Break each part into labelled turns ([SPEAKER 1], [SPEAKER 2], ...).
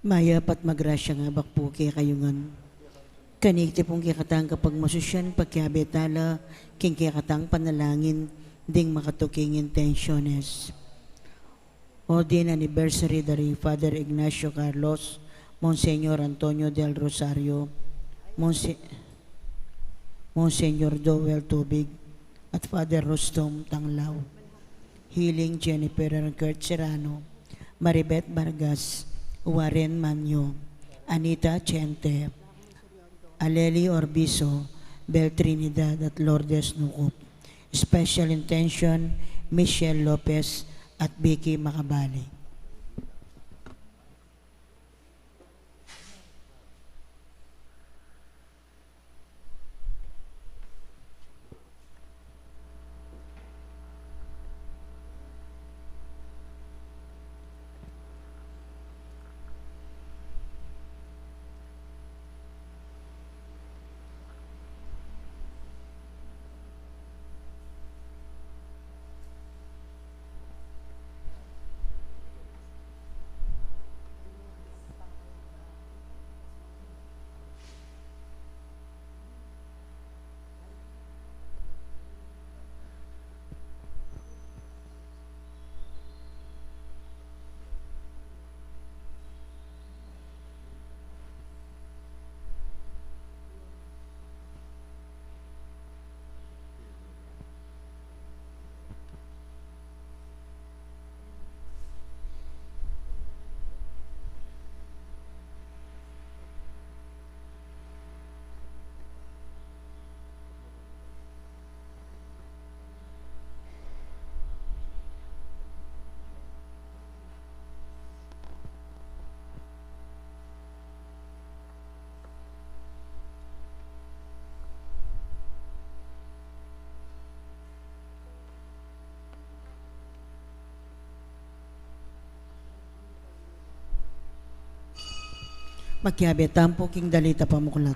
[SPEAKER 1] Mayapat magrasya nga bakpo kay kayungan. Kanikti pong kikatang kapag masusyan pagkabetala, king kikatang panalangin, ding makatuking intentiones. O din anniversary dari Father Ignacio Carlos, Monseñor Antonio del Rosario, Monseñor Joel Tubig, at Father Rostom Tanglaw. Healing Jennifer Kurt Serrano, Maribeth Vargas, Warren Manyo, Anita Chente, Aleli Orbizo, Bel Trinidad at Lourdes Nukup. Special intention, Michelle Lopez at Vicky Macabali. Magkiabe tampo king dalita pamuklat.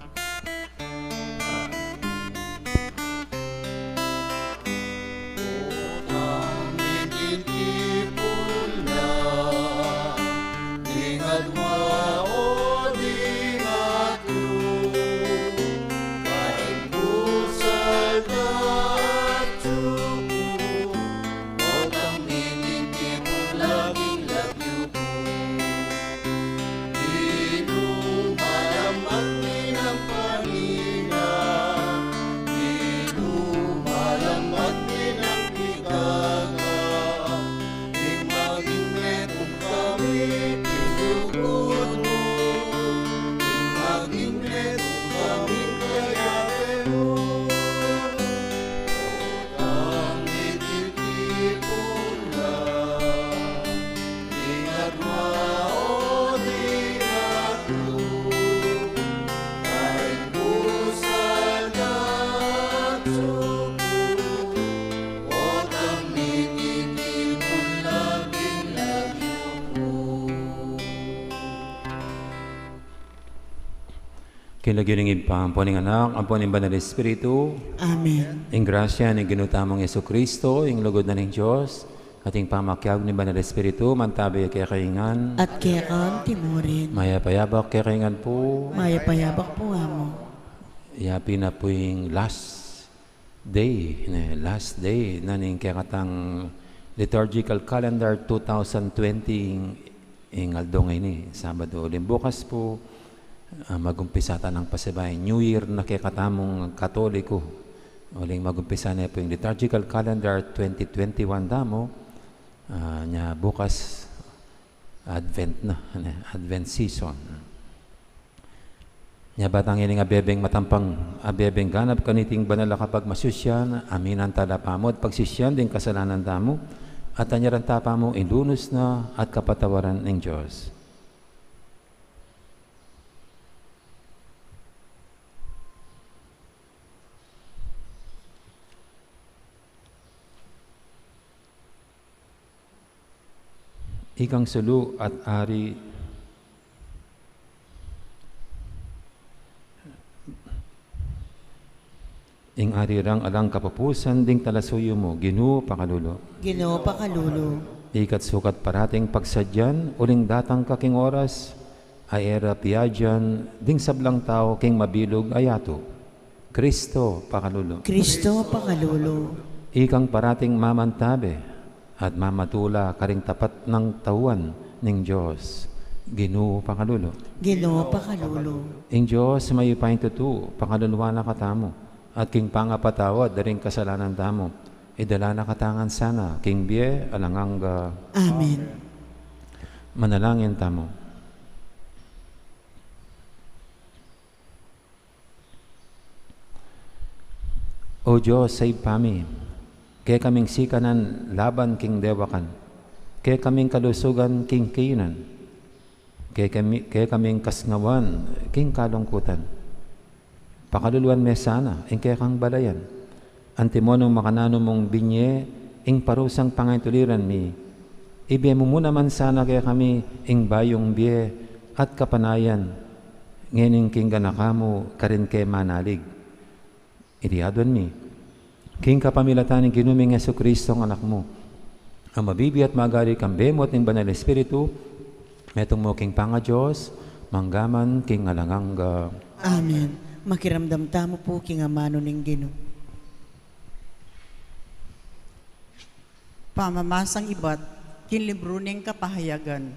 [SPEAKER 2] Kinagilingid pa ang poning anak, ang poning banal Espiritu.
[SPEAKER 1] Amen.
[SPEAKER 2] Ing grasya ni ginutamong Yesu Kristo, ing lugod na ng Diyos, ating pamakyag ni banal Espiritu, mantabi kay kaingan.
[SPEAKER 1] At kaya kan timurin.
[SPEAKER 2] Mayapayabak kay kaingan po.
[SPEAKER 1] Mayapayabak po amo.
[SPEAKER 2] Yapi na po yung last day na ning kakatang liturgical calendar 2020 ing aldong ini, Sabado. Bukas po, magumpisa ng pasibay New Year na kikatamong Katoliko. Uling magumpisa na po yung liturgical calendar 2021 damo. Nya bukas Advent na, Advent season. Nya batang ini nga bebeng matampang abebeng ganap kaniting banala kapag masusyan, aminan talapamod pagsisyan din kasalanan damo at anyaran tapa mo ilunos na at kapatawaran ng Diyos. Ikang sulu at ari ing arirang alang kapapusan ding talasuyo mo, Ginoo pakalulo.
[SPEAKER 1] Ginoo pakalulo.
[SPEAKER 2] Ikat sukat parating pagsadyan, uling datang kaking oras, aera piadyan, ding sablang tao king mabilog ayato. Kristo pakalulo.
[SPEAKER 1] Kristo pakalulo.
[SPEAKER 2] Ikang parating mamantabe at mamatula karing tapat ng tauan ning Diyos. Ginoo pakalulo.
[SPEAKER 1] Ginoo pakalulo.
[SPEAKER 2] Ing Diyos may ipain tutu, pakaluluwa na katamo, at king pangapatawad daring kasalanan tamo. Idala na katangan sana, king biye alanganga.
[SPEAKER 1] Amen.
[SPEAKER 2] Manalangin tamo. O Diyos, save kami. Kaya kaming sikanan laban king dewakan. Kaya kaming kalusugan king kainan. Kaya kaming kasngawan king kalungkutan. Pakaluluan me sana, ing kaya kang balayan. Antimonong makanano mong binye, ing parusang pangaituliran mi. Ibiye mo muna man sana kaya kami, ing bayong biye at kapanayan. Ngening king ganakamo, karin kay manalig. Iriadon mi. King kapamilatan ng ginuming Yesu Kristo ang anak mo. Ang mabibi at magari kang bemot ng Banal Espiritu, metong mo king panga Diyos, manggaman king alanganga.
[SPEAKER 1] Amen. Makiramdam tamo po king amano ning Ginoo.
[SPEAKER 3] Pamamasang ibat, kin libro ning kapahayagan.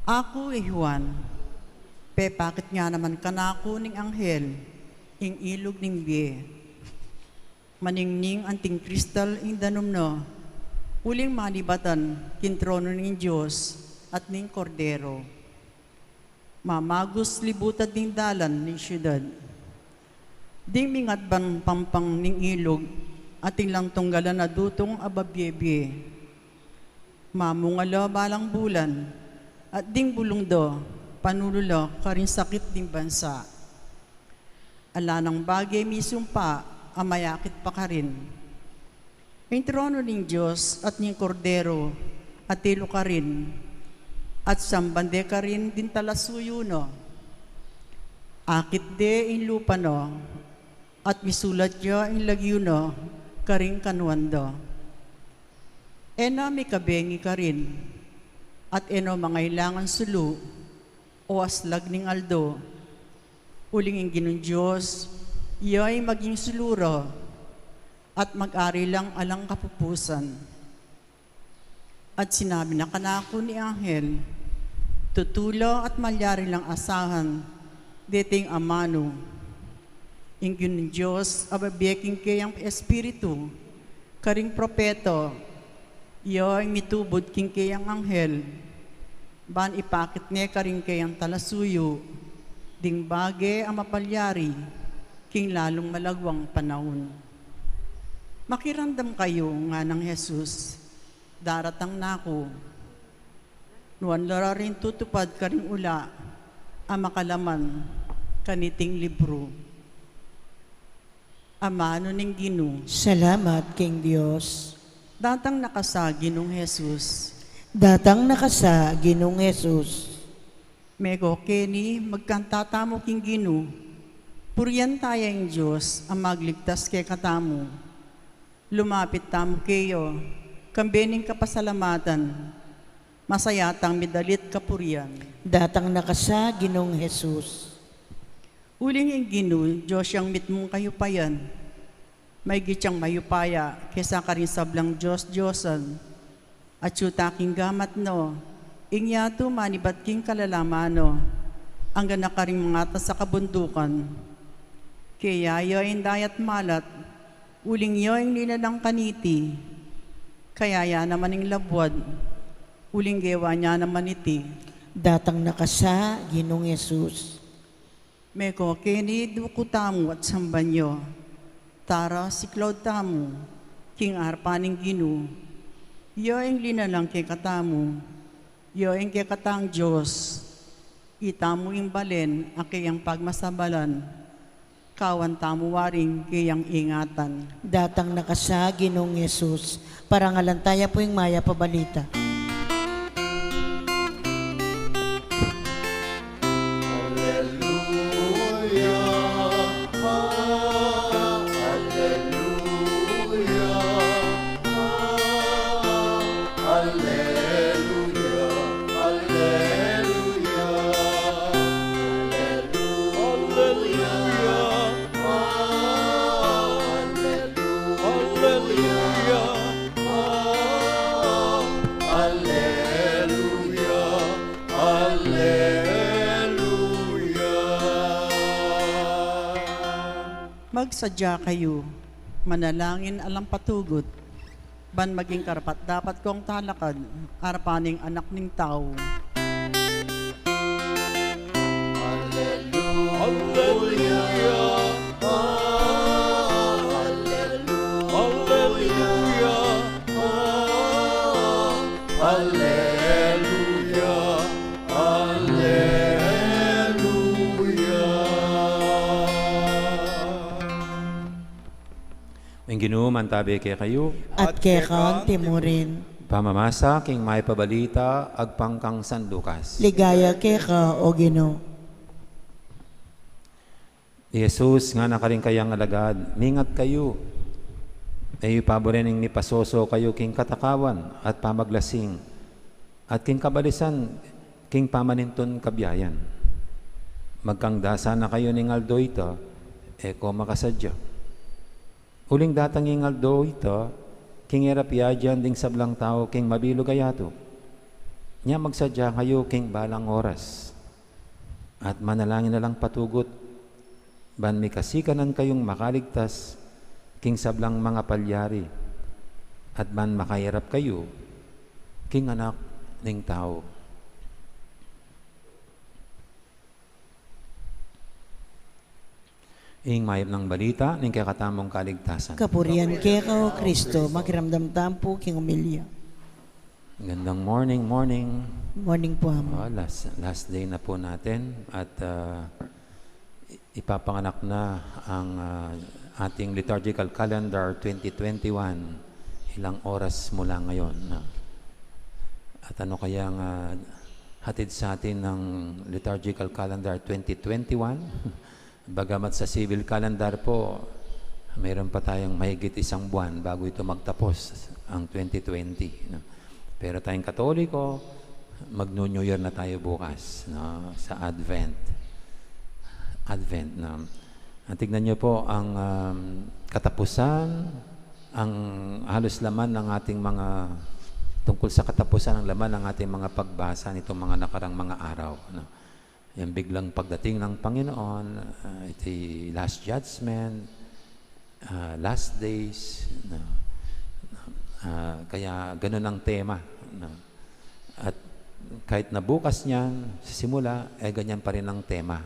[SPEAKER 3] Ako Juan, pepakit nga naman kanako ning anghel, ing ilog ning biye. Maningning anting kristal ing danumno, uling malibatan kin trono ning Diyos at ning kordero. Mamagos libutad ning dalan ning syudad. Ding mingatban pampang ning ilog, ating lang tunggalan na dutong ababyebye. Mamungalo balang bulan, at ding bulong do, panululo karing sakit ding bansa. Ala ng bagay misumpa, amayakit pa ka rin. Ang trono ng Diyos at ng kordero, at tilo ka rin, at sambande ka rin din talasuyo no. Akit de in lupa no, at misulat niya in lagyo no, karing kanwando. Ena may kabengi ka rin, at eno mangailangan sulu, o aslag ning aldo, uling ang Ginong Diyos, iyo ay maging suluro, at mag-ari lang alang kapupusan. At sinabi na kanako ni Anghel, tutulo at malyari lang asahan, dating amano, ingin ng Diyos, ababeking kayang espiritu, karing propeto, iyo ay mitubod king kayang anghel, ban ipakit niya karing kayang talasuyo, ding bage ang mapalyari, king lalong malagwang panahon. Makirandam kayo nga ng Jesus, daratang nako, nuan lara rin tutupad karing ula, ang makalaman, kaniting libro. Amano ning Ginoo,
[SPEAKER 1] Salamat king Dios.
[SPEAKER 3] datang nakasa Ginoong Jesus,
[SPEAKER 1] Datang nakasa Ginoong Jesus.
[SPEAKER 3] mego keni magkantatamo king Ginoo, puriyan tayang Diyos ang magligtas kay katamo. Lumapit tamo kayo, kambening kapasalamatan, masayatang medalit kapuriyan.
[SPEAKER 1] Datang nakasa Ginoong Jesus.
[SPEAKER 3] Uling ang Ginoo, Diyos yang mitmong kayo pa yan. May gitsang mayupaya, kesa ka rin sablang Diyos-Diyosan. At sutaking gamat no, ingyato manibat king kalalamano, ang gana ka rin mga sa kabundukan. Kaya yoy dayat malat, uling yoy nilalang kaniti, kaya ya naman ng labwad, uling gewa niya naman iti.
[SPEAKER 1] Datang nakasa Ginoong Jesus.
[SPEAKER 3] Meko keni dukutamu at sambanyo, tara si Claude tamu, king arpaning Ginoo, yo ang linalang kay katamu, yo ang kay katang Diyos, itamu ing balen akayang pagmasabalan, kawan tamu waring kayang ingatan.
[SPEAKER 1] Datang nakasa Ginoong Jesus. Parangalantaya po yung maya pabalita.
[SPEAKER 3] Magsadya kayo, manalangin alang patugot, ban maging karapat dapat kong talakad, arapaning anak ning tao.
[SPEAKER 2] Ang Ginoo mantabi kay kayo,
[SPEAKER 1] At kekang timurin.
[SPEAKER 2] pamamasa king may pabalita agpangkang San Lucas.
[SPEAKER 1] Ligaya keka o Ginoo.
[SPEAKER 2] Jesus nga nakaring kayang alagad, mingat kayo. Ay paborening ni pasoso kayo king katakawan at pamaglasing at king kabalisan king pamaninton kabiyayan. Magkangdasa na kayo ning aldo ito, eko makasadya. Uling datang ing aldo ito, king erapiadyan ding sablang tao king mabilo gayato. Nya magsadya kayo king balang oras at manalangin na lang patugot ban may kasikanan kayong makaligtas king sablang mga palyari at ban makahirap kayo king anak ning tao. Ing mayap ng balita ning kakatamong kaligtasan.
[SPEAKER 1] Kapurian keka o Kristo. Makiramdam tampo king umilya.
[SPEAKER 2] Gandang morning.
[SPEAKER 1] Morning po amo.
[SPEAKER 2] Last day na po natin at ipapanganak na ang ating liturgical calendar 2021 ilang oras mula ngayon. At ano kayang hatid sa atin ng liturgical calendar 2021? Bagamat sa civil calendar po, mayroon pa tayong mahigit isang buwan bago ito magtapos ang 2020. Pero tayong Katoliko, mag-New Year na tayo bukas sa Advent. Tignan niyo po ang katapusan, ang halos laman ng ating mga, tungkol sa katapusan ng laman ng ating mga pagbasa nitong mga nakarang mga araw. Yung biglang pagdating ng Panginoon, ito last judgment, last days, kaya ganun ang tema. At kahit na bukas niyan, sa simula, ganyan pa rin ang tema.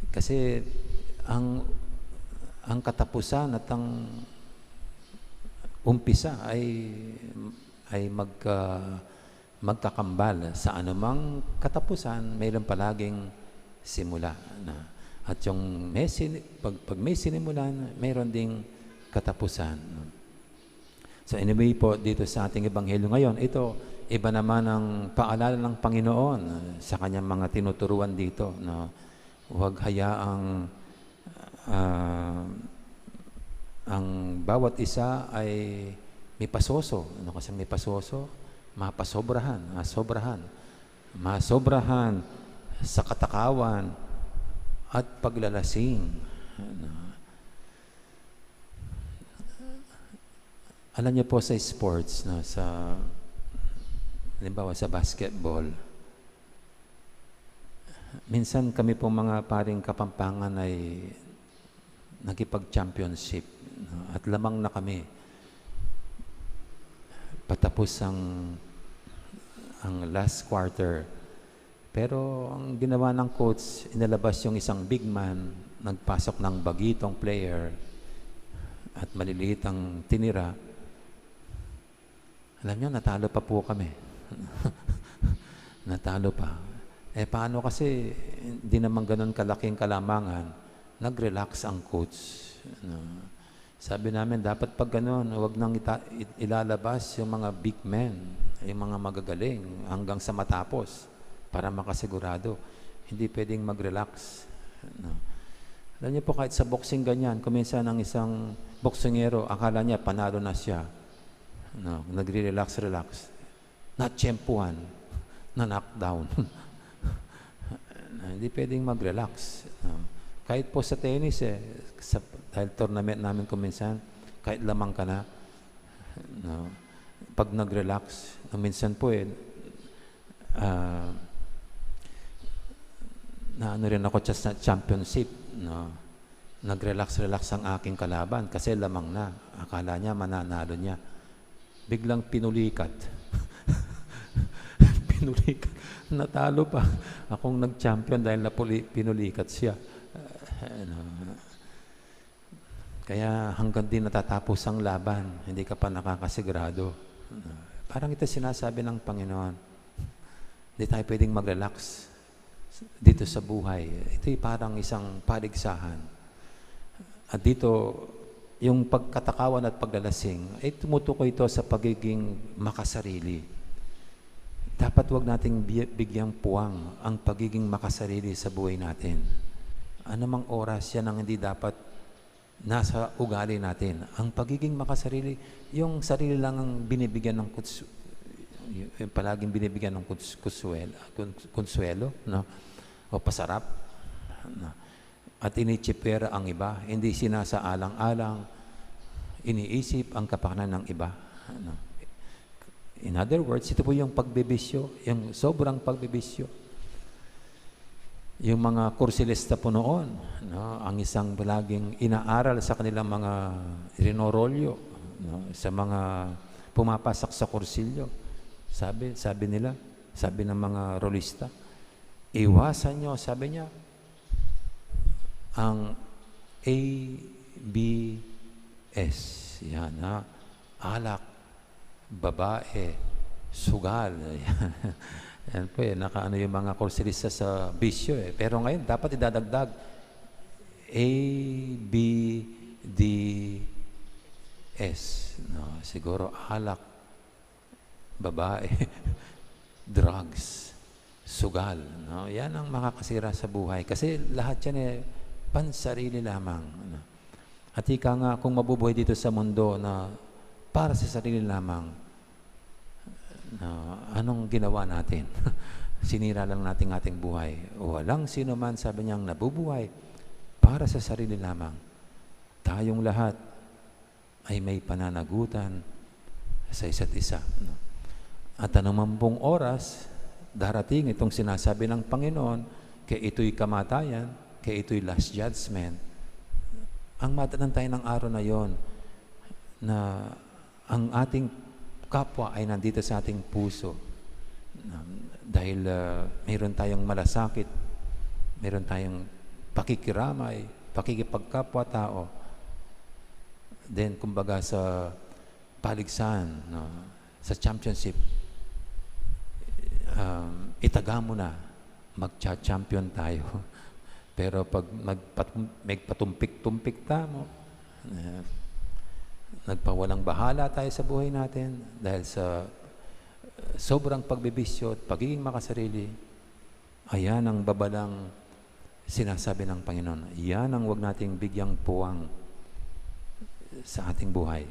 [SPEAKER 2] Kasi ang katapusan at ang umpisa ay magkakambal sa anumang katapusan, mayroon palaging simula at yung pag may sinimulan, mayroon ding katapusan. So anyway po, dito sa ating ebanghelyo ngayon, ito iba naman ang paalala ng Panginoon sa kanyang mga tinuturuan dito na huwag hayaang ang bawat isa ay may pasoso. Ano kasi may pasoso? Masobrahan sa katakawan at paglalasing. Alam niyo po sa sports, halimbawa sa basketball, minsan kami po mga paring Kapampangan ay nakipag-championship at lamang na kami. Patapos ang last quarter. Pero ang ginawa ng coach, inalabas yung isang big man, nagpasok ng bagitong player at maliliit ang tinira. Alam niyo, natalo pa po kami. Natalo pa. Paano kasi hindi naman ganun kalaking kalamangan, nag-relax ang coach. Sabi namin, dapat pag gano'n, huwag nang ilalabas yung mga big men, yung mga magagaling, hanggang sa matapos, para makasigurado. Hindi pwedeng mag-relax. Alam niyo po, kahit sa boxing ganyan, kuminsan ng isang boksingero, akala niya, panalo na siya. Nagre-relax. Na-tsempuhan, na-knockdown. Hindi pwedeng mag-relax. Kahit po sa tennis, dahil tournament namin kuminsan, kahit lamang ka na, pag nag-relax, minsan po na ano rin ako sa championship, nag-relax-relax ang aking kalaban kasi lamang na. Akala niya mananalo niya. Biglang pinulikat. Pinulikat. Natalo pa. Akong nag-champion dahil pinulikat siya. Ano, kaya hanggang din natatapos ang laban, hindi ka pa nakakasigurado. Parang ito sinasabi ng Panginoon. Hindi tayo pwedeng mag-relax dito sa buhay. Ito'y parang isang paligsahan. At dito, yung pagkatakawan at paglalasing, ay tumutukoy ito sa pagiging makasarili. Dapat wag nating bigyang puwang ang pagiging makasarili sa buhay natin. Anumang oras yan ang hindi dapat nasa ugali natin. Ang pagiging makasarili, yung sarili lang ang binibigyan ng palaging binibigyan ng konsuelo, no? O pasarap, no? At inichipera ang iba, hindi sinasaalang-alang, iniisip ang kapakanan ng iba, no? In other words, ito po yung pagbibisyo, yung sobrang pagbibisyo. Yung mga kursilista po noon, no, ang isang palaging inaaral sa kanilang mga rinorolyo, no, sa mga pumapasak sa kursilyo. Sabi nila, sabi ng mga rolista, iwasan nyo, sabi niya, ang ABS. Yan, ha? Alak, babae, sugal. Yan po nakaano yung mga kursilista sa bisyo Pero ngayon, dapat idadagdag ABDS. No, siguro alak, babae, drugs, sugal. No? Yan ang makakasira sa buhay. Kasi lahat yan pansarili lamang. No? At ika nga, kung mabubuhay dito sa mundo na para sa sarili lamang, anong ginawa natin? Sinira lang natin ating buhay. Walang sino man, sabi niyang, nabubuhay para sa sarili lamang. Tayong lahat ay may pananagutan sa isa't isa. No? At anuman pong oras, darating itong sinasabi ng Panginoon, kaya ito'y kamatayan, kaya ito'y last judgment. Ang matanang tayo ng araw na yon, na ang ating kapwa ay nandito sa ating puso. Dahil mayroon tayong malasakit, mayroon tayong pakikiramay, pakikipagkapwa-tao. Then, kumbaga sa paligsahan, no, sa championship, itaga mo na, magcha-champion tayo. Pero pag magpatumpik-tumpik mo, nagpawalang bahala tayo sa buhay natin dahil sa sobrang pagbibisyo at pagiging makasarili, ayan ang babalang sinasabi ng Panginoon. Yan ang huwag nating bigyang puwang sa ating buhay.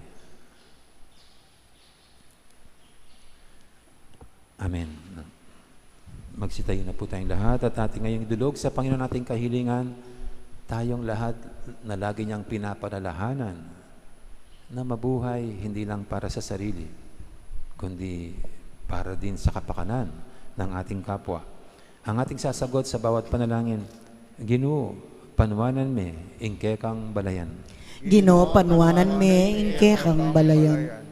[SPEAKER 2] Amen. Magsitayo na po tayong lahat at ating ngayong dulog sa Panginoon nating kahilingan, tayong lahat na lagi niyang pinaparalahanan na mabuhay hindi lang para sa sarili, kundi para din sa kapakanan ng ating kapwa. Ang ating sasagot sa bawat panalangin, Ginoo, panuwanan me, ingke kang balayan.
[SPEAKER 1] Ginoo, panuwanan me, ingke kang balayan.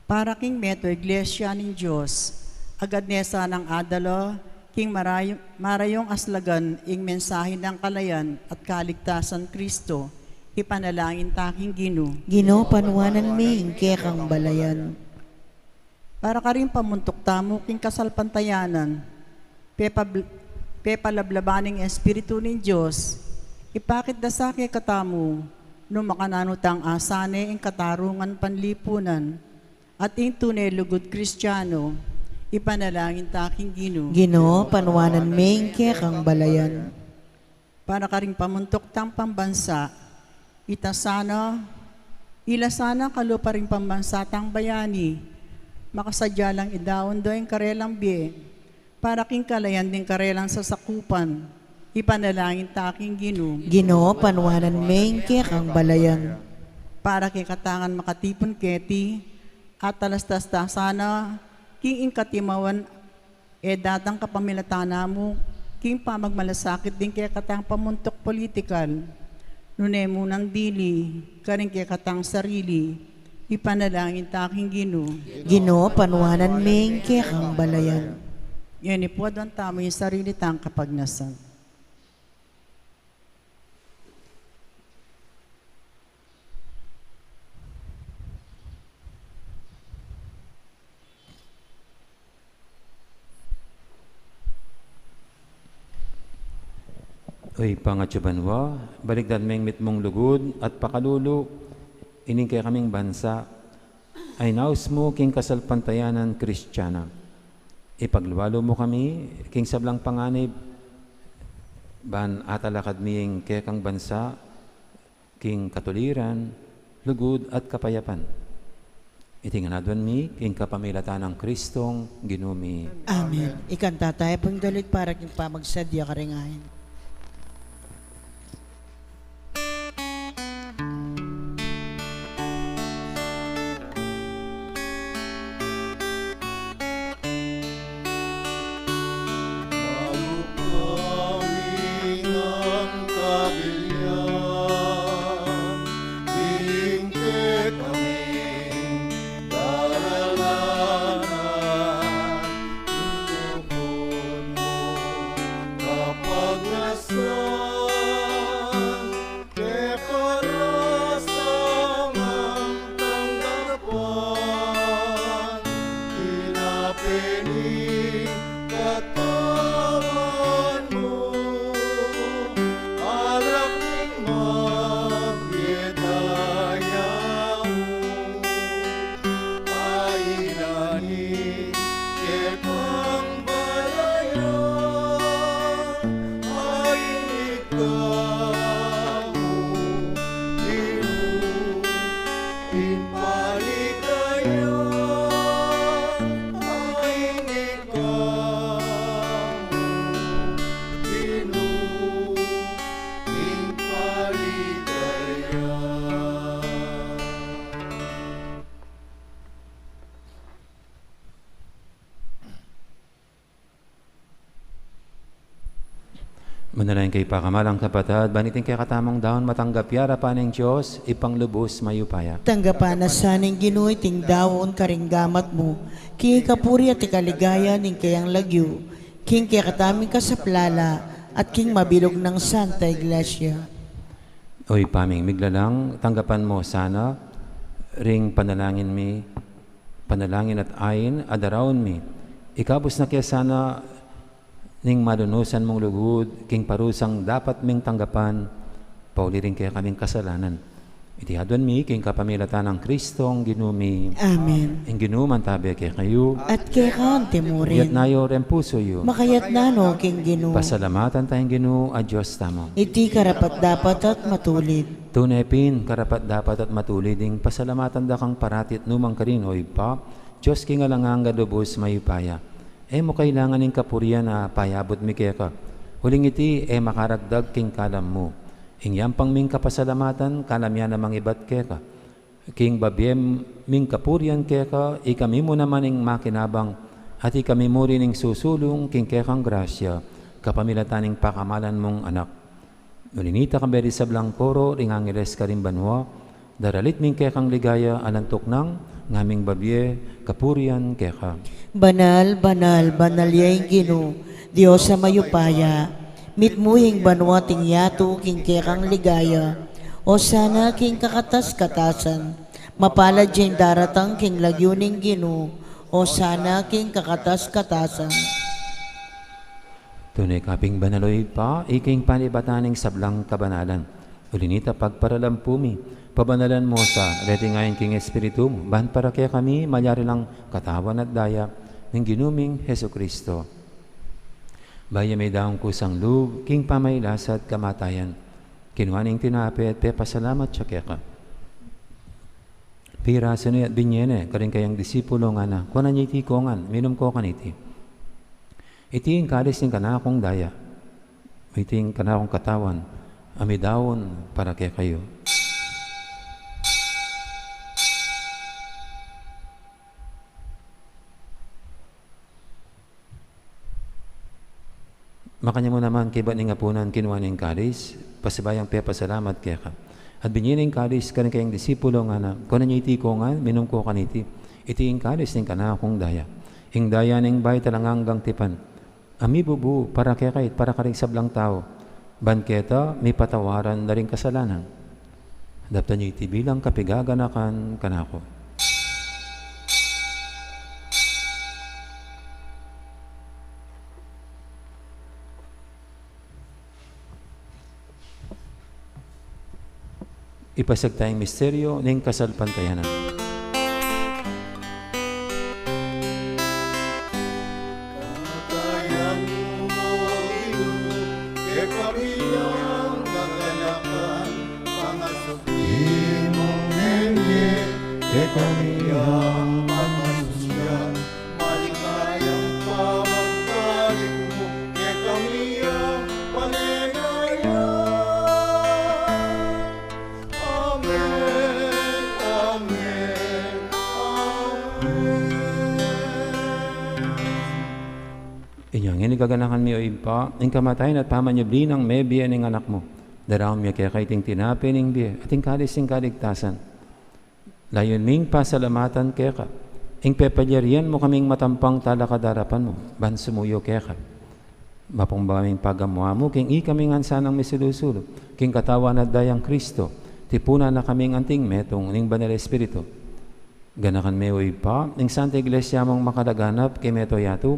[SPEAKER 3] Para king meto iglesia ning Diyos, agad nesa ng adalo, king marayong aslagan ing mensahe ng kalayan at kaligtasan Kristo, ipanalangin taking Ginoo.
[SPEAKER 1] Ginoo, panuwanan me, ingke kang balayan.
[SPEAKER 3] Para ka rin pamuntok tamo king kasalpantayanan, pepalablabaning espiritu ning Diyos, ipakit da sa katamo, no makananutang asane ing katarungan panlipunan, at ing tunay lugod Kristiyano, ipanalangin taking Ginoo.
[SPEAKER 1] Ginoo, panuwanan me, ingke kang balayan.
[SPEAKER 3] Para ka rin pamuntok tang pambansa, ilasana kalupa rin pambansa tang bayani, makasadya lang idaon do ang karelang biye, para king kalayan din karelang sasakupan, ipanalangin taking Ginoo,
[SPEAKER 1] Ginoo, panwanan main kekang balayan.
[SPEAKER 3] para kay katangan makatipon keti, at talastas ta sana, king katimawan, datang kapamilatana mo, king pamagmalasakit din kaya katang pamuntok politikal, nunay mo ng dili, karing kaya katang sarili, ipanalangin taking Ginoo.
[SPEAKER 1] Ginoo, panwanan main kekang balayan.
[SPEAKER 3] Yan po doon tamo yung sarili tang kapagnasan.
[SPEAKER 2] Oy, pangatsubanwa, baligdan meng mitmong lugod at pakalulu, ining kaya kaming bansa, ay naus mo king kasalpantayanan Kristiyana. Ipagluwalo mo kami, king sablang panganib, ban atalakad miyeng kaya kang bansa, king katuliran, lugod at kapayapan. Itinganadwan mi, king kapamilatan ng Kristong ginumi.
[SPEAKER 1] Amen. Ikanta tayo pong dalit para king pamagsadya karingahin.
[SPEAKER 2] Manalayin kay pakamalang kapatid, banitin kay katamong daon matanggap yara pa ng Diyos, ipanglubos mayupaya.
[SPEAKER 1] Tanggapan na saning Ginoo ting dawon karinggamat mo, king kapuri at ikaligaya ning kayang lagyo, king kaya kataming kasaplala, at king mabilog ng Santa Iglesia.
[SPEAKER 2] Oy, paming miglalang, tanggapan mo sana, ring panalangin mi, panalangin at ayin, adarawon mi. Ikabos na kaya sana, ning malunusan mong lugod, king parusang dapat ming tanggapan, pauli rin kaya kaming kasalanan. Itihadwan mi, king kapamilatan ng Kristong ginumi.
[SPEAKER 1] Amen.
[SPEAKER 2] Ang ginuman tabi kay kayo,
[SPEAKER 1] At kay kante mo
[SPEAKER 2] yat
[SPEAKER 1] rin,
[SPEAKER 2] nayo rin puso yo.
[SPEAKER 1] makayat na no king Ginoo.
[SPEAKER 2] Pasalamatan tayong ginu, a Diyos tamo.
[SPEAKER 1] Iti karapat dapat at matulid.
[SPEAKER 2] Tunepin, karapat dapat at matulid, ding pasalamatan da kang paratit numang karinoy pa, Diyos king alangang gadubos mayupaya. Mo kailangan ng kapurian na payabot mi kaya ka. Huling iti, makaragdag king kalam mo. Ingyang pang ming kapasalamatan, kalam yan namang ibat kaya ka. King babiem ming kapurian kaya ka, ikami mo naman ng makinabang, at ikami mo rin ng susulong king kaya kang grasya, kapamilatan ng pakamalan mong anak. Nulinita kang beri sa blangkoro, ring angeles ka rin banwa, daralit ming kaya kang ligaya, alantok nang, ngaming babye, kapurian keka.
[SPEAKER 1] Banal, banal, banal yung Ginoo, Diyos sa mayupaya, mitmuhing banwating yato king kekang ligaya, o sana king kakatas-katasan, mapalad yung daratang king lagyuning Ginoo, o sana king kakatas-katasan.
[SPEAKER 2] Tunay kaping banaloy pa, iking panibataning sablang kabanalan. Ulinita pagparalampumi, pabanalan mo sa retingayin king espiritu mo, ban para kaya kami malyari lang katawan at daya ng ginuming Heso Kristo. Baya may daong kusang lug, king pamaylasat kamatayan, kinuhaning tinapit, pasalamat siya kaya ka. Pira sino at binyene, karing kayang disipulo nga na, kuha na niya itikongan, minum ko kaniti. Iti yung kalis ng kanakong daya. Waiting ka na akong katawan, amidawon para kay kayo. Makanya mo naman kiba ni ngapunan kinuha ning kalis, pasibayang pasalamat kaya ka. At binyining kalis ka rin kayong disipulo nga na, kung nanyo iti ko nga, minum ko kaniti, iti ing kalis ning kana akong daya. Ing daya ning bay talanganggang tipan. Ami bubu, para kaya kahit, para karing sablang tao. Banketa, may patawaran na rin kasalanan. Dapta nyo iti bilang kapigaganakan kanako. Ipasag tayong misteryo ng kasalpantayanan.
[SPEAKER 4] Kamatayan mo, Ginoo, kay kami ang kaganakan, pangasukin mong nenye, kay kami ang pagmasusyan, maligayang pamagbalik mo, kay kami ang paligaya. Amen, amen, amen.
[SPEAKER 2] Inyang inigaganakan mi o ipa, ing kamatayan at pamanyabli ng may biya ng anak mo. Daram miya kaya kaiting tinapin ng biya, at ing kalis ing kaligtasan. Layon ming pasalamatan kaya ka, ing pepalyarian mo kaming matampang talakadarapan mo, bansumuyo kaya ka. Mapungbaming pagamuha mo, king ikaming ansanang misilusulo, king katawan at dayang Kristo, tipuna na kaming anting metong ning banal Espiritu. Ganakan me o ipa, ing Santa Iglesia mong makadaganap kay meto yato,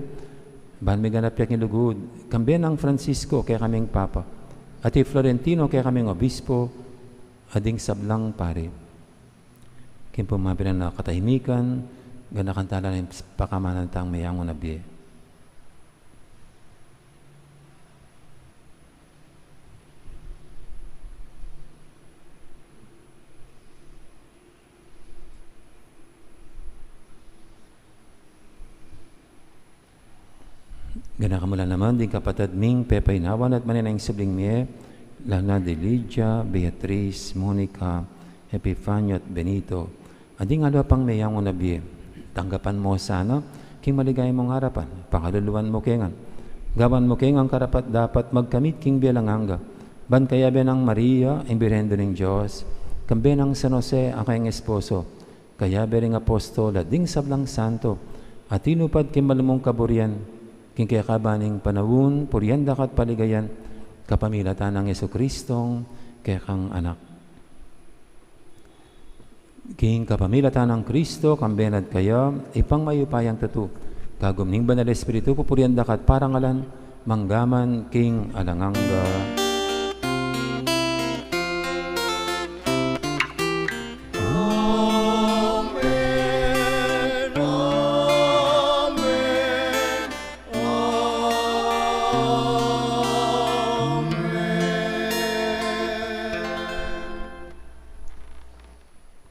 [SPEAKER 2] ban may ganap yak nilugod, kambiyan ang Francisco kaya kaming Papa, at Florentino kaya kaming Obispo, ading sablang pare. Kimpumabilan na katahimikan, ganakan tala ng pakamanan tang mayangon na biye. Gana ka mula naman, din kapatid ming pepaynawan at maninang subling miye, Lana de Lydia, Beatriz, Monica, Epifanio at Benito. Ading alo pang mayang unabi, tanggapan mo sana, king maligay mong harapan, pakaluluan mo kengan. Gawan mo kengang karapat dapat magkamit king bialanganga. Ban kaya benang Maria, ang birhendo ng Diyos, kambe ng San Jose, ang kayang esposo, kaya bering apostol, at ding sablang santo, at tinupad king malumong kaburian, king kaya kabaning panawun, puryanda kat paligayan, kapamilatan ng Yesu-Kristong kaya kang anak. King kapamilatan ng Kristo, kambenad kaya, ipang mayupayang tatu, kagum ning banal Espiritu, pupuryanda kat parangalan, manggaman king alanganga.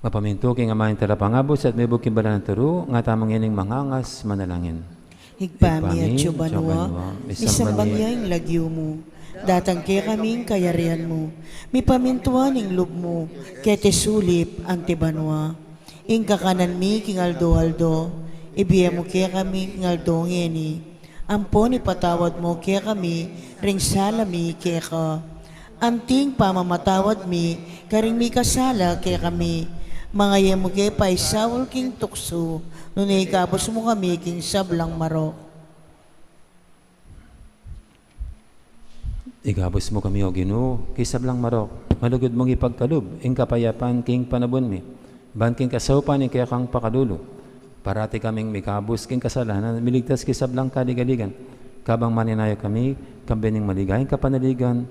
[SPEAKER 2] Mapaminto king amahin talapangabos at may buking bala ng turo, nga tamang yaning mangangas manalangin.
[SPEAKER 1] Higpami at Chubanwa, misambang yung lagyo mo, datang kaya kaming kayarihan mo, mi pamintuan ng loob mo, kaya tesulip ang tibanwa. Ing kakanan mi king aldo-aldo, ibiya mo kaya kami king aldo ngeni, ampon ipatawad mo kaya kami, ring salami kaya ka. Amting pamamatawad mi, karing mi kasala kaya kami, mga yamo kaya paisawal king tukso, nunay kapos mo kami king sablang marok.
[SPEAKER 2] Igabos mo kami o Ginoo, kay sablang marok, malugod mong ipagkalub, ing kapayapan king panabon mi, ban king kasaupan ing kaya kang pakadulo, parati kaming mikabos king kasalanan, miligtas kay sablang kaligaligan, kabang maninayo kami, kambening maligayang kapanaligan,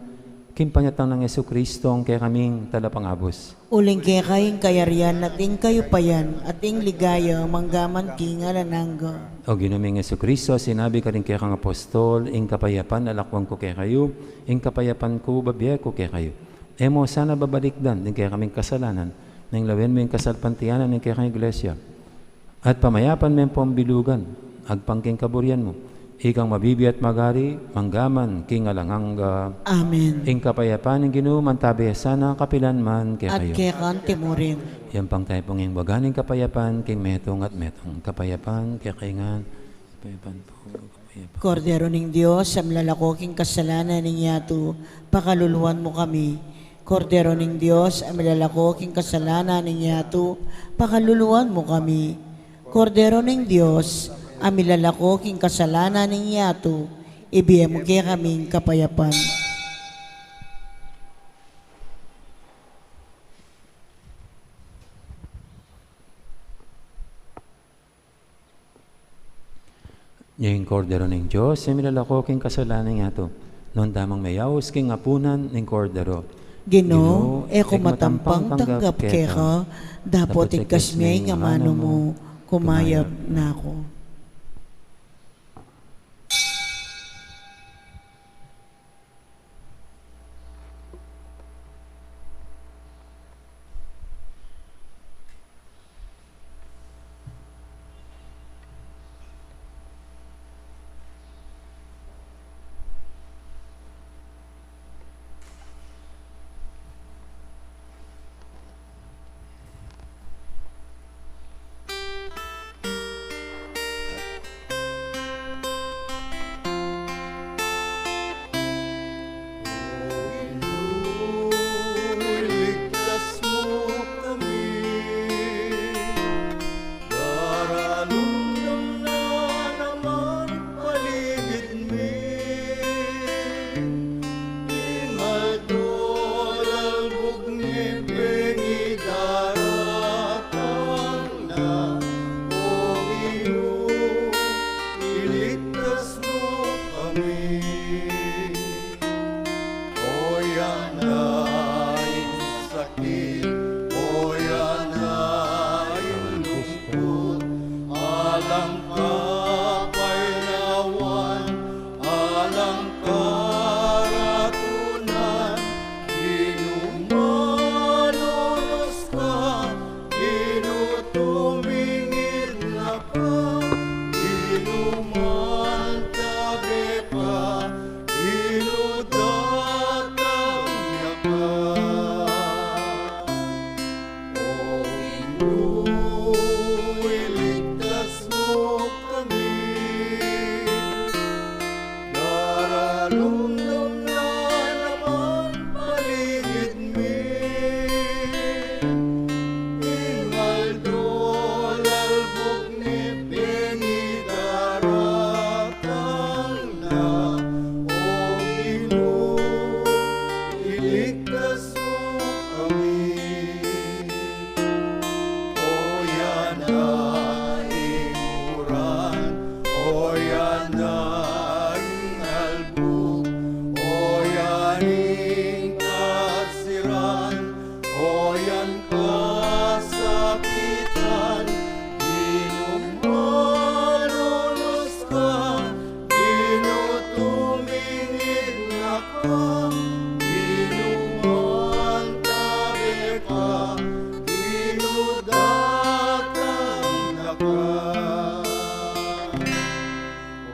[SPEAKER 2] king panyatang ng Yesu-Kristo ang kaya kaming talapangabos.
[SPEAKER 1] Uling kaya kayong kayarian at ing kayo payan at ing ligaya manggaman king alanangga.
[SPEAKER 2] O ginuming Yesu-Kristo, sinabi ka rin kaya kang apostol, ing kapayapan alakwang ko kaya kayo, ing kapayapan ko babiya ko kaya kayo. Emo sana babalikdan, ing kaya kaming kasalanan, nang lawin mo yung kasalpantiyanan, ing kaya kang iglesia. At pamayapan mo yung pambilugan, agpangking kaburian mo, ikang mabibiat magari, manggaman, king alanganga,
[SPEAKER 1] Amen.
[SPEAKER 2] ing kapayapaan ng Ginoo mantabi sana kapilan man kay
[SPEAKER 1] At
[SPEAKER 2] kayo.
[SPEAKER 1] kay kantimurin.
[SPEAKER 2] Yan pang tayo pong yung baganing kapayapaan, king metong at metong kapayapaan, kay kaingan, kapayapaan po, kapayapaan.
[SPEAKER 1] Kordero ning Dios, sa malalakoking kasalanan ning yato, pakaluluwan mo kami. Kordero ning Dios, ang malalakoking kasalanan ning yato, pakaluluwan mo kami. Kordero ning Dios, ang malalakoking kasalanan ning yato, ibigay mo kay kaming kapayapan.
[SPEAKER 2] Yung kordero ng Diyos, yung milalakoking kasalanan nga to. Noon damang mayaws king apunan ng kordero.
[SPEAKER 1] Ginoo, eko matampang tanggap keka, dapot ikasmay nga mano mo, kumayab na ako.
[SPEAKER 4] Iligtas mo kami, daralundong na naman paligid mi. Imadol albog ni Bengi daratang na, O Ginoo, iligtas mo kami. O yan ay sakit, o yan ay lungkot, alang kapaynawan, alang karatunan, inumanos ka, inutumingid na ka, inumantabi ka, inudatang niya ka. O Ginoo, iligtas mo kami, daralundong na naman paligid mi. Ingaldol albog ni Bengi daratang na, O Ginoo, iligtas mo kami. O yan ay uran, o yan ay albog, o yaning kasiran, o yan kasakitan, inumanos ka, inutumingid na ka, inumantabi ka, inudatang na ka.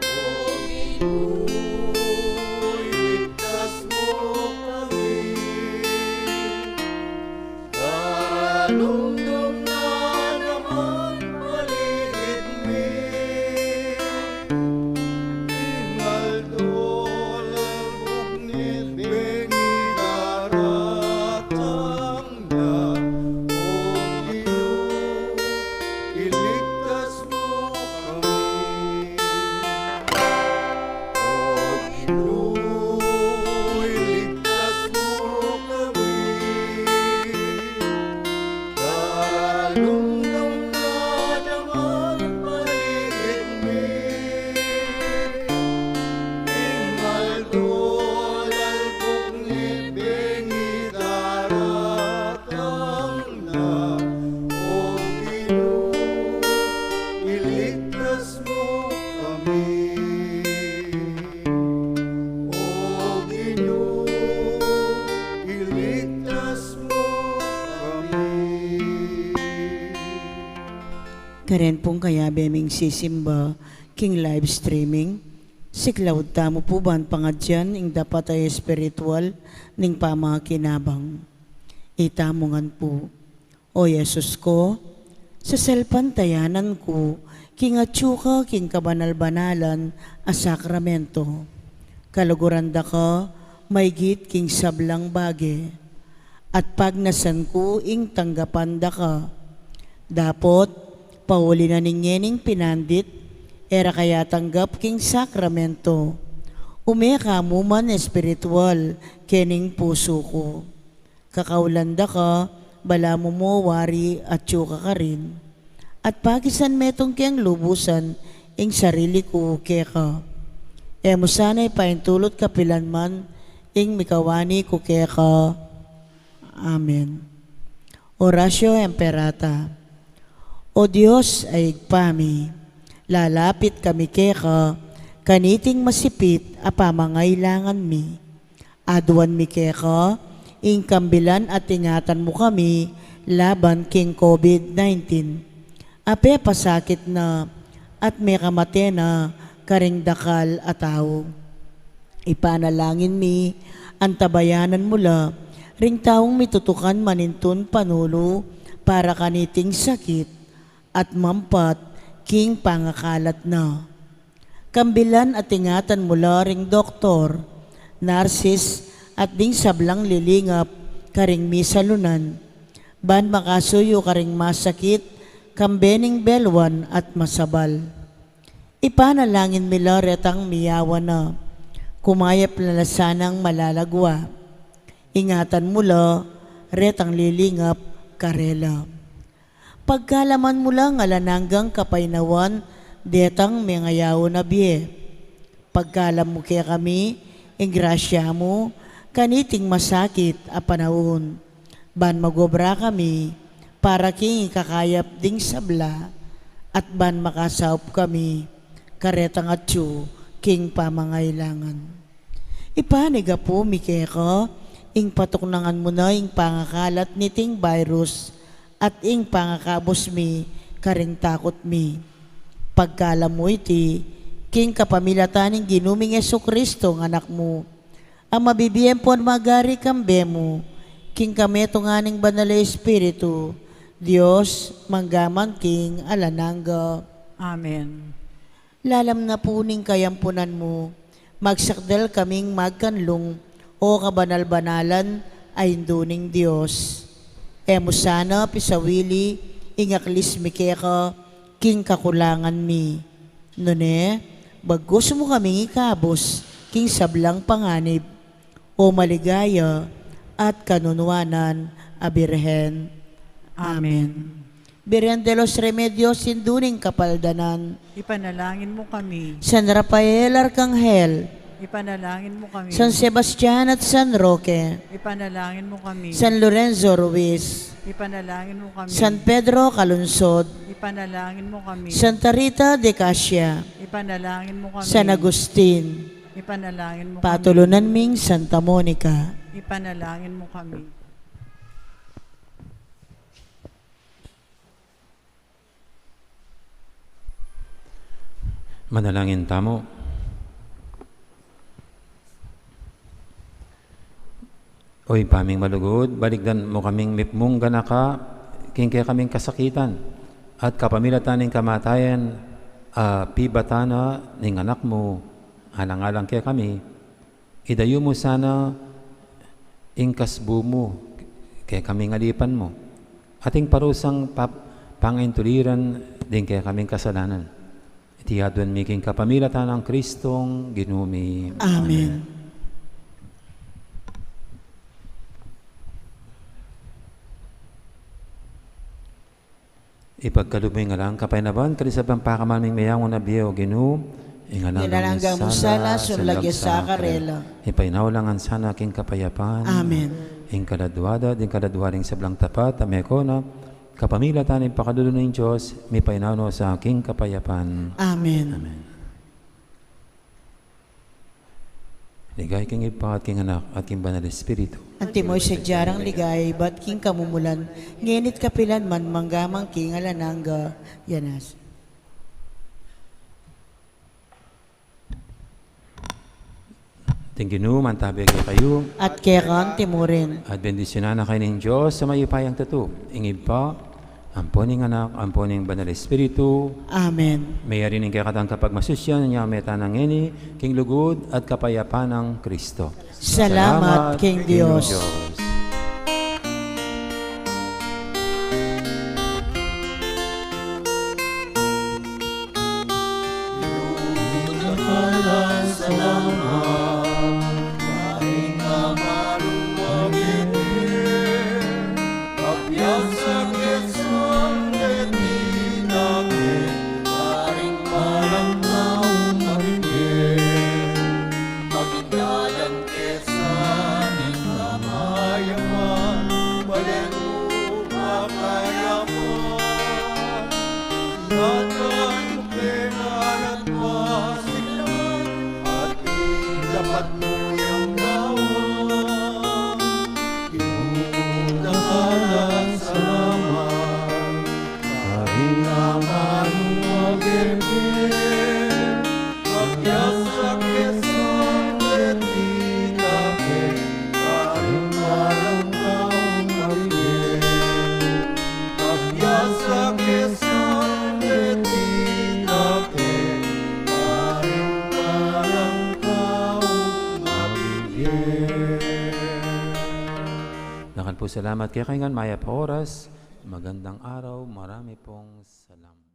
[SPEAKER 4] O Ginoo, iligtas mo kami, daralundong na naman paligid mi. Ingaldol albog ni Bengi daratang na, O Ginoo, iligtas mo kami. O Ginoo, iligtas mo kami, daralundong na naman paligid mi. Ingaldol albog ni Bengi daratang na, O Ginoo, iligtas mo kami. O Ginoo, iligtas mo kami.
[SPEAKER 1] Karen pong kaya beming sisimba king live streaming. Siklaw tamo po ban pangadyan ing dapat ay espiritual ning pamakinabang. Itamongan po, O Yesus ko, sa selpantayanan ko, king atsuka king kabanal-banalan a sakramento. Kaluguranda ka, maygit king sablang bage. At pagnasan ko ing tanggapanda ka. Dapot, pauli na ninyening pinandit, era kaya tanggap king sakramento. Umeka mo man espiritual, kening puso ko. Kakaulanda ka, bala mo wari at tsuka ka rin. At pagisan metong kiyang lubusan, ing sarili ko keka. Mo sana'y paintulot kapilan man, ing mikawani ko keka. Amen. Oratio Imperata. O Diyos ay igpami, lalapit kami keka, kaniting masipit a pamangailangan mi. Aduan mi keka, ing kambilan at ingatan mo kami laban king COVID-19. Ape pasakit na at may kamate na karing dakal at tao. Ipanalangin mi ang tabayanan mula ring taong mitutukan manintun panulo para kaniting sakit at mampat king pangakalat na. Kambilan at ingatan mula ring doktor, narsis at ding sablang lilingap karing misalunan. Ban makasuyo karing masakit, kambening belwan at masabal. Ipanalangin mila retang miyawa na, kumayap na lasanang malalagwa. Ingatan mula, retang lilingap karela. Pagkalaman mula ngalananggang kapainawan, detang mengayaw na biye. Pagkalam mo kaya kami, ingrasya mo, kaniting masakit a panahon. Ban magobra kami, para king ikakayap ding sabla, at ban makasaup kami, karetang atyo, king pamangailangan. Ipaniga po, Mikeka, ing patuknangan mo na ing pangakalat niting virus, at ing pangakabos mi, karing takot mi. Pagkalam mo iti, king kapamilataning ginuming Jesucristo ng anak mo, ang mabibiyem po magari kambe mo, king kameto nganing banal na Espiritu, Diyos, manggaman king alanangga.
[SPEAKER 3] Amen.
[SPEAKER 1] Lalam na puning kayampunan mo, magsakdal kaming magkanlong, o kabanal-banalan ay induning Diyos. Emo sana pisawili, ingaklis mikeka, king kakulangan mi. Nune, bagos mo kaming ikabos, king sablang panganib, o maligaya at kanunwanan a Birhen. Amen. Birhen de los Remedios, sinduning kapaldanan.
[SPEAKER 3] Ipanalangin mo kami.
[SPEAKER 1] San Rafael Arcangel,
[SPEAKER 3] Ipanalangin mo kami.
[SPEAKER 1] San Sebastian at San Roque,
[SPEAKER 3] Ipanalangin mo kami.
[SPEAKER 1] San Lorenzo Ruiz,
[SPEAKER 3] Ipanalangin mo kami.
[SPEAKER 1] San Pedro Calunsod,
[SPEAKER 3] Ipanalangin mo kami.
[SPEAKER 1] Santa Rita de Casia,
[SPEAKER 3] Ipanalangin mo kami.
[SPEAKER 1] San Agustin,
[SPEAKER 3] Ipanalangin mo kami.
[SPEAKER 1] Patulunan ming Santa Monica.
[SPEAKER 3] Ipanalangin mo kami.
[SPEAKER 2] Manalangin tamo. Oy, paming malugod, baligdan mo kaming mipmong ganaka, kingkaya kaming kasakitan, at kapamilatan ng kamatayan, pibatana ng anak mo, alang-alang kaya kami, idayo mo sana ingkasbo mo, kaya kaming alipan mo, ating parusang pangintuliran din kaya kaming kasalanan. Itiyaduan miking kapamilatan ng Kristong ginumi.
[SPEAKER 1] Amen.
[SPEAKER 2] Ipagkalubay nga lang kapainaban, kalisabang pakamaming mayawang na biyo, ginu,
[SPEAKER 1] Inalangga mo sana, sulagya sa karela.
[SPEAKER 2] Ipainawalangan sana aking kapayapan.
[SPEAKER 1] Amen.
[SPEAKER 2] Ing kaladwada, din kaladwaring sablang tapat, ameko na, kapamila tanin pakadulo ng Diyos, may painawno sa aking kapayapan.
[SPEAKER 1] Amen.
[SPEAKER 2] Amen. Ligay king ipa at king anak at king banal Espiritu.
[SPEAKER 1] Ang timoy sa jarang ligay, bat king kamumulan, ngenit kapilan man manggamang king alanangga, yanas.
[SPEAKER 2] Tinginu, mantabi kayo.
[SPEAKER 1] at kekan timurin.
[SPEAKER 2] At bendisyonan na kayo ng Diyos sa mayupayang tatu. Ingib pa, amponing anak, amponing banal Espiritu.
[SPEAKER 1] Amen.
[SPEAKER 2] Mayari ning kakatang kapag masusyan niya meta ng ini, king lugod at kapayapaan ng Kristo.
[SPEAKER 1] Salamat, King Diyos.
[SPEAKER 4] Dapat mo yung gawa, inuudahan salamat, kahit naman mag-ibig, magyasak isang letitake, kahit malang kang marigin, magyasak isang letitake, kahit malang
[SPEAKER 2] Nakan po salamat kaya kayo maya pa oras. Magandang araw. Marami pong salamat.